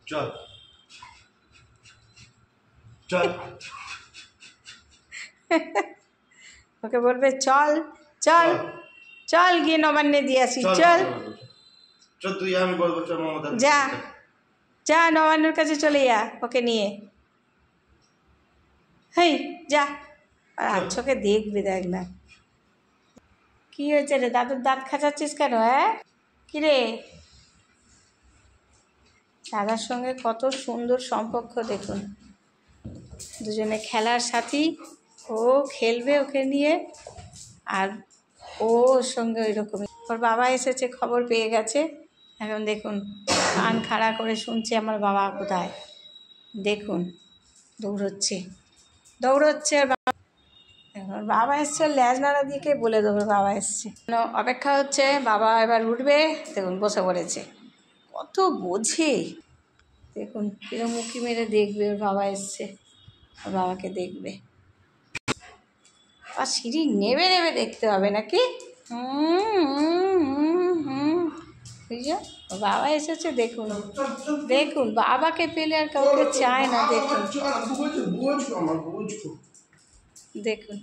चल चल ওকে বলবে চল চল চল গিয়ে নবান্নে দিয়ে আসি চল চল তুই আমি বলবো চল মমতা যা যা নবান্নের কাছে চলে যা ওকে নিয়ে হেই যা আর চোখে দেখবি দেখ না কি হয়েছে রে দাদুর দাঁত খাঁচাচ্ছিস কেন হ্যাঁ কি রে দাদার সঙ্গে কত সুন্দর সম্পর্ক দেখুন দুজনে খেলার সাথী ও খেলবে ওকে নিয়ে আর ওর সঙ্গে ওই রকমই ওর বাবা এসেছে খবর পেয়ে গেছে এখন দেখুন কান খাড়া করে শুনছে আমার বাবা কোথায় দেখুন দৌড়চ্ছে দৌড়চ্ছে এখন বাবা এসছে ল্যাজ নাড়া দিয়ে বলে দেবো বাবা এসছে অপেক্ষা হচ্ছে বাবা এবার উঠবে দেখুন বসে পড়েছে কত বোঝে দেখুন কিরম মুখি মেরে দেখবে ওর বাবা এসছে ওর বাবাকে দেখবে আর সিঁড়ি নেবে নেবে দেখতে হবে নাকি বুঝছো ওর বাবা এসেছে দেখুন দেখুন বাবাকে পেলে আর কাউকে চায় না দেখুন দেখুন